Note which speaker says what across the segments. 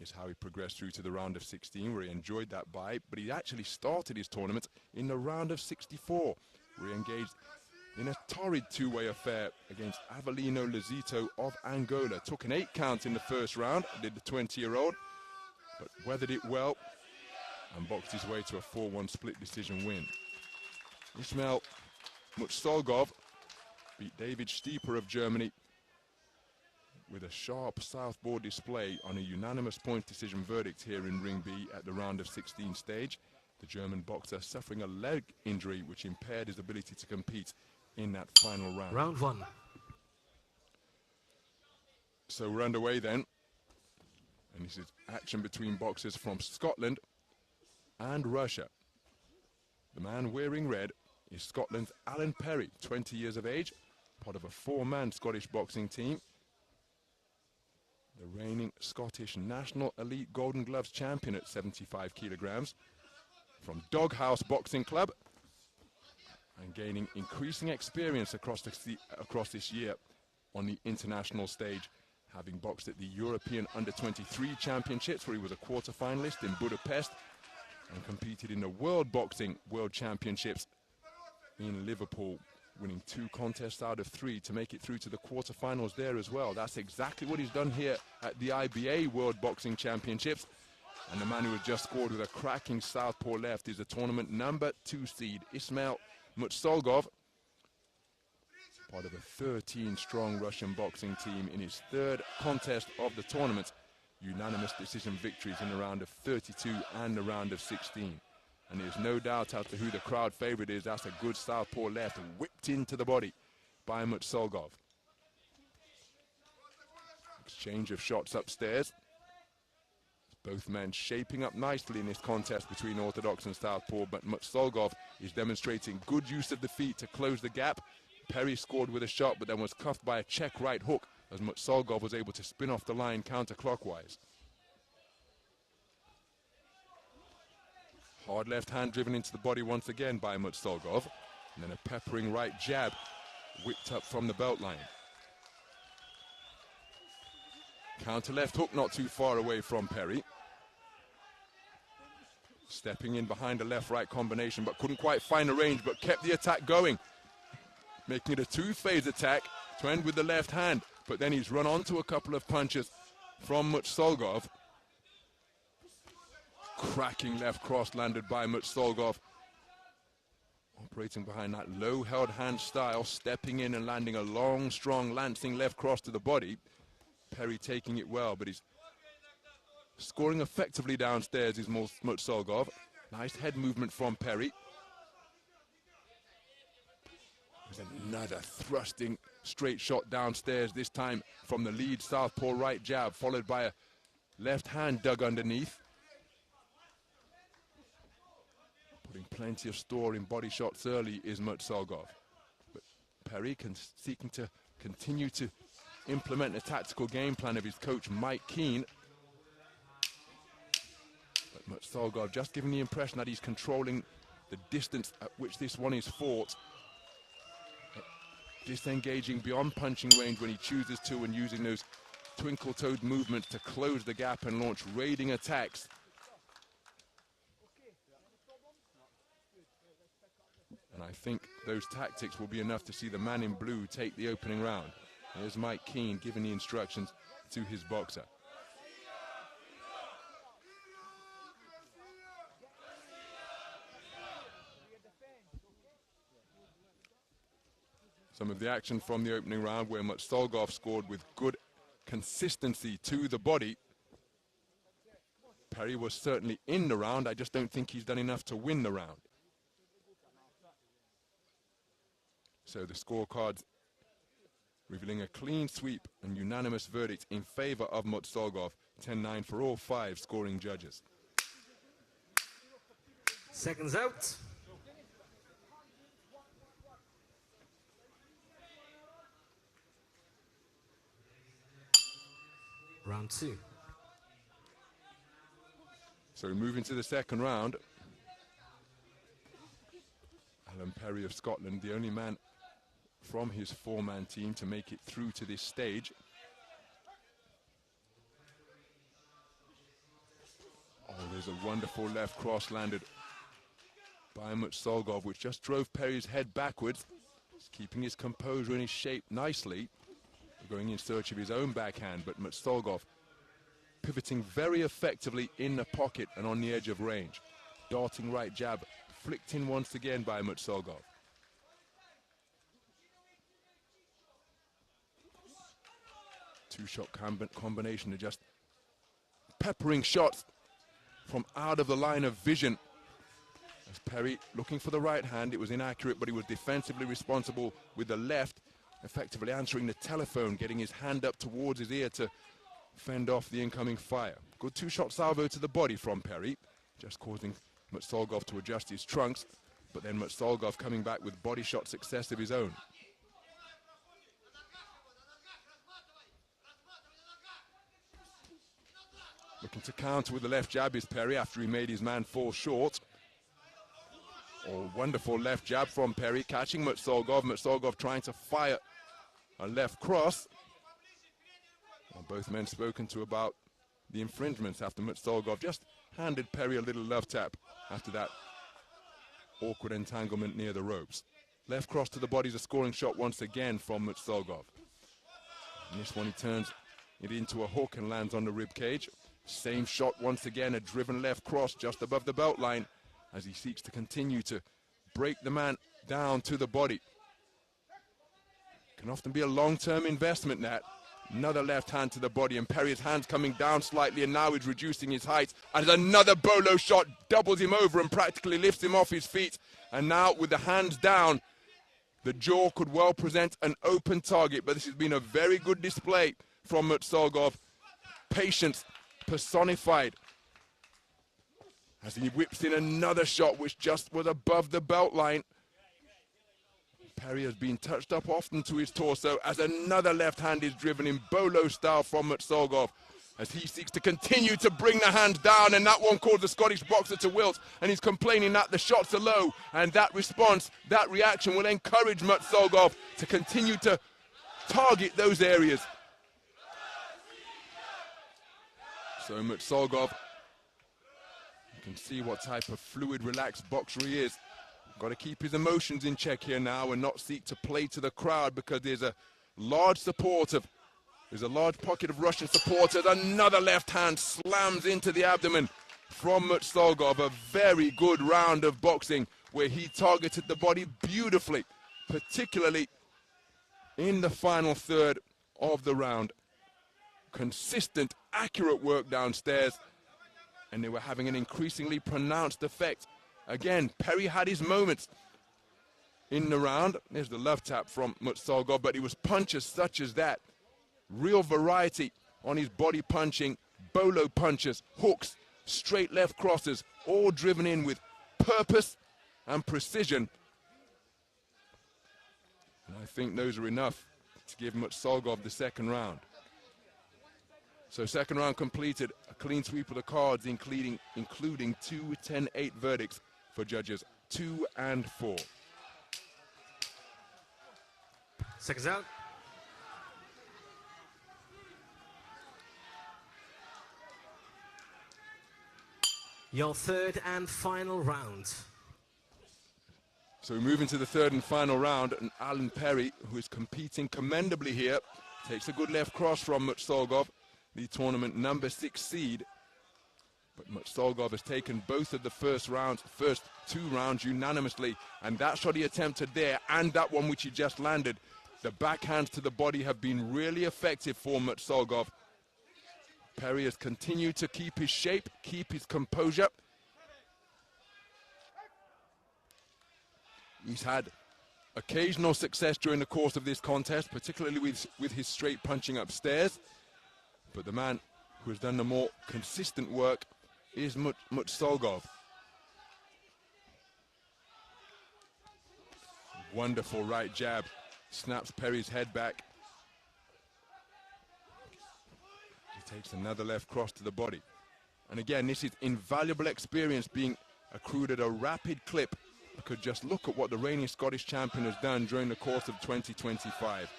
Speaker 1: is how he progressed through to the round of 16, where he enjoyed that bye, but he actually started his tournament in the round of 64, where he engaged in a torrid two-way affair against Avelino Lazito of Angola. Took an 8 count in the first round, did the 20-year-old, but weathered it well and boxed his way to a 4-1 split decision win. Ismail MUTSOLGOV beat David Stieper of Germany with a sharp southpaw display on a unanimous point decision verdict here in Ring B at the round of 16 stage. The German boxer suffering a leg injury which impaired his ability to compete in that final round.
Speaker 2: Round 1.
Speaker 1: So we're underway then. And this is action between boxers from Scotland and Russia. The man wearing red is Scotland's Alan Perry, 20 years of age, part of a 4-man Scottish boxing team. The reigning Scottish National Elite Golden Gloves champion at 75 kilograms from Doghouse Boxing Club, and gaining increasing experience across this year on the international stage, having boxed at the European Under-23 Championships, where he was a quarter-finalist in Budapest, and competed in the World Boxing World Championships in Liverpool, winning 2 contests out of 3 to make it through to the quarterfinals there as well. That's exactly what he's done here at the IBA World Boxing Championships. And the man who has just scored with a cracking southpaw left is the tournament number 2 seed, Ismail MUTSOLGOV, part of a 13-strong Russian boxing team in his 3rd contest of the tournament. Unanimous decision victories in the round of 32 and the round of 16. And there's no doubt as to who the crowd favorite is. That's a good southpaw left whipped into the body by MUTSOLGOV. Exchange of shots upstairs. Both men shaping up nicely in this contest between orthodox and southpaw, but MUTSOLGOV is demonstrating good use of the feet to close the gap. Perry scored with a shot, but then was cuffed by a check right hook as MUTSOLGOV was able to spin off the line counterclockwise. Hard left hand driven into the body once again by MUTSOLGOV, and then a peppering right jab whipped up from the belt line. Counter left hook not too far away from Perry. Stepping in behind a left-right combination, but couldn't quite find the range, but kept the attack going. Making it a 2-phase attack to end with the left hand, but then he's run onto a couple of punches from MUTSOLGOV. Cracking left cross landed by MUTSOLGOV. Operating behind that low held hand style, stepping in and landing a long, strong lancing left cross to the body. Perry taking it well, but he's scoring effectively downstairs is MUTSOLGOV. Nice head movement from Perry. There's another thrusting straight shot downstairs, this time from the lead southpaw right jab, followed by a left hand dug underneath. Putting plenty of store in body shots early is MUTSOLGOV. But Perry seeking to continue to implement the tactical game plan of his coach Mike Keane. But MUTSOLGOV just giving the impression that he's controlling the distance at which this one is fought. Disengaging beyond punching range when he chooses to, and using those twinkle-toed movements to close the gap and launch raiding attacks. And I think those tactics will be enough to see the man in blue take the opening round. Here's Mike Keane giving the instructions to his boxer. Some of the action from the opening round where MUTSOLGOV scored with good consistency to the body. Perry was certainly in the round. I just don't think he's done enough to win the round. So the scorecards revealing a clean sweep and unanimous verdict in favor of MUTSOLGOV. 10-9 for all 5 scoring judges.
Speaker 2: Seconds out. Round 2.
Speaker 1: So we move into the second round. Alan Perry of Scotland, the only man from his 4-man team to make it through to this stage. There's a wonderful left cross landed by MUTSOLGOV, which just drove Perrie's head backwards. He's keeping his composure and his shape nicely, going in search of his own backhand, but MUTSOLGOV pivoting very effectively in the pocket and on the edge of range. Darting right jab, flicked in once again by MUTSOLGOV. Two-shot combination of just peppering shots from out of the line of vision. As Perrie looking for the right hand, it was inaccurate, but he was defensively responsible with the left, effectively answering the telephone, getting his hand up towards his ear to fend off the incoming fire. Good two-shot salvo to the body from Perrie, just causing MUTSOLGOV to adjust his trunks, but then MUTSOLGOV coming back with body shot success of his own. Looking to counter with the left jab is Perrie after he made his man fall short. Oh, wonderful left jab from Perrie, catching MUTSOLGOV. MUTSOLGOV trying to fire a left cross. Well, both men spoken to about the infringements after MUTSOLGOV just handed Perrie a little love tap after that awkward entanglement near the ropes. Left cross to the body is a scoring shot once again from MUTSOLGOV. And this one he turns it into a hook and lands on the rib cage. Same shot once again, a driven left cross just above the belt line as he seeks to continue to break the man down to the body. Can often be a long-term investment, that. Another left hand to the body, and Perrie's hands coming down slightly, and now he's reducing his height. And another bolo shot doubles him over and practically lifts him off his feet. And now with the hands down, the jaw could well present an open target, but this has been a very good display from MUTSOLGOV. Patience personified as he whips in another shot which just was above the belt line. Perrie has been touched up often to his torso as another left hand is driven in bolo style from MUTSOLGOV as he seeks to continue to bring the hand down, and that one caused the Scottish boxer to wilt, and he's complaining that the shots are low, and that response, that reaction will encourage MUTSOLGOV to continue to target those areas. So MUTSOLGOV, you can see what type of fluid, relaxed boxer he is. Got to keep his emotions in check here now and not seek to play to the crowd, because there's a large pocket of Russian supporters. Another left hand slams into the abdomen from MUTSOLGOV. A very good round of boxing where he targeted the body beautifully, particularly in the final third of the round. Consistent, accurate work downstairs, and they were having an increasingly pronounced effect. Again, Perrie had his moments in the round. There's the love tap from MUTSOLGOV, but it was punches such as that. Real variety on his body punching, bolo punches, hooks, straight left crosses, all driven in with purpose and precision. And I think those are enough to give MUTSOLGOV the second round. So second round completed, a clean sweep of the cards, including 2 10-8 verdicts for judges 2 and 4.
Speaker 2: Seconds out. Your third and final round.
Speaker 1: So we move into the third and final round, and Alan Perrie, who is competing commendably here, takes a good left cross from MUTSOLGOV, the tournament number 6 seed. But MUTSOLGOV has taken both of the first 2 rounds unanimously, and that shot he attempted there and that one which he just landed, the backhands to the body have been really effective for MUTSOLGOV. Perrie has continued to keep his shape, keep his composure. He's had occasional success during the course of this contest, particularly with his straight punching upstairs. But the man who has done the more consistent work is MUTSOLGOV. Wonderful right jab, snaps Perrie's head back. He takes another left cross to the body. And again, this is invaluable experience being accrued at a rapid clip. I could just look at what the reigning Scottish champion has done during the course of 2025.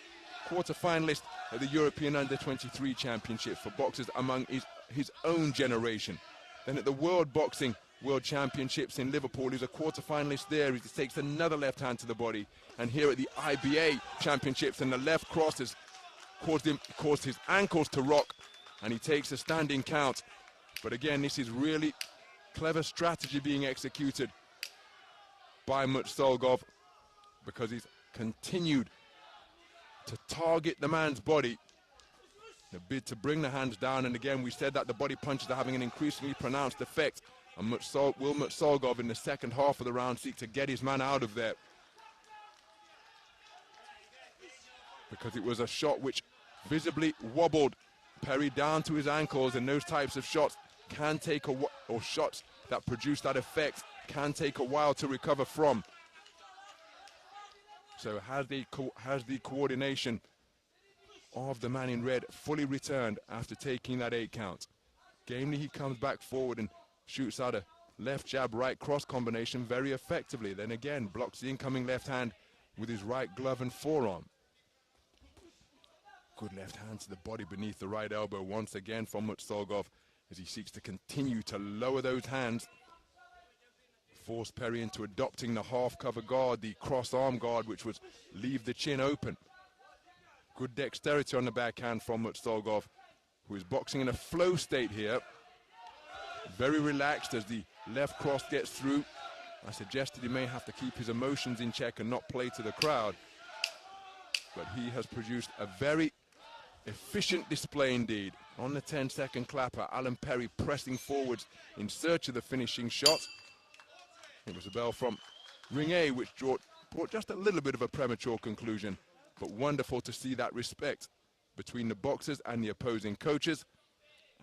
Speaker 1: Quarter-finalist at the European Under-23 Championship for boxers among his own generation. Then at the World Championships in Liverpool, he's a quarter-finalist there. He takes another left hand to the body. And here at the IBA Championships, and the left cross has caused his ankles to rock, and he takes a standing count. But again, this is really clever strategy being executed by MUTSOLGOV, because he's continued to target the man's body. The bid to bring the hands down, and again we said that the body punches are having an increasingly pronounced effect. And will MUTSOLGOV in the second half of the round seek to get his man out of there? Because it was a shot which visibly wobbled PERRIE down to his ankles, and those types of shots can take or shots that produce that effect can take a while to recover from. So has the coordination of the man in red fully returned after taking that 8 count? Gamely, he comes back forward and shoots out a left jab, right cross combination very effectively. Then again, blocks the incoming left hand with his right glove and forearm. Good left hand to the body beneath the right elbow once again from MUTSOLGOV, as he seeks to continue to lower those hands, force PERRIE into adopting the half cover guard, the cross arm guard, which would leave the chin open. Good dexterity on the backhand from MUTSOLGOV, who is boxing in a flow state here. Very relaxed as the left cross gets through. I suggested he may have to keep his emotions in check and not play to the crowd. But he has produced a very efficient display indeed. On the 10-second clapper, Alan PERRIE pressing forwards in search of the finishing shot. It was a bell from Ring A, which brought just a little bit of a premature conclusion. But wonderful to see that respect between the boxers and the opposing coaches,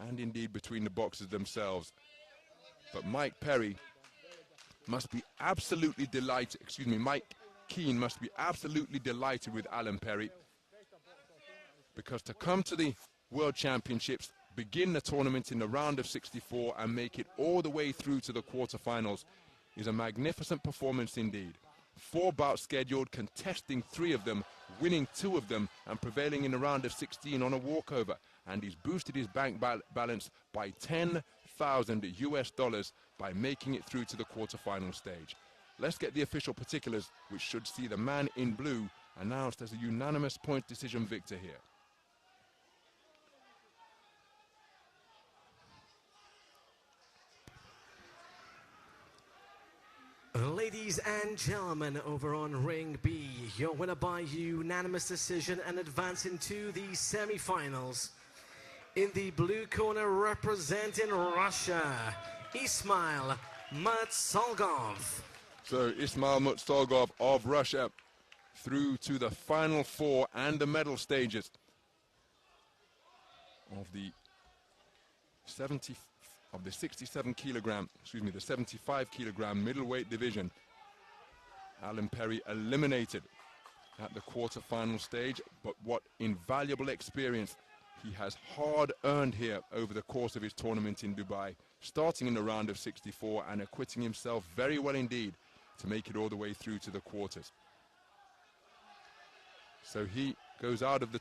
Speaker 1: and indeed between the boxers themselves. But Mike Keane must be absolutely delighted with Alan PERRIE, because to come to the World Championships, begin the tournament in the round of 64 and make it all the way through to the quarterfinals is a magnificent performance indeed. 4 bouts scheduled, contesting 3 of them, winning 2 of them, and prevailing in the round of 16 on a walkover. And he's boosted his bank balance by $10,000 by making it through to the quarterfinal stage. Let's get the official particulars, which should see the man in blue announced as a unanimous point decision victor here.
Speaker 2: Ladies and gentlemen, over on Ring B, your winner by unanimous decision and advancing to the semi-finals. In the blue corner, representing Russia, Ismail MUTSOLGOV.
Speaker 1: So Ismail MUTSOLGOV of Russia through to the final 4 and the medal stages of the 75 kilogram middleweight division. Alan PERRIE eliminated at the quarterfinal stage, but what invaluable experience he has hard earned here over the course of his tournament in Dubai, starting in the round of 64 and acquitting himself very well indeed to make it all the way through to the quarters. So he goes out of the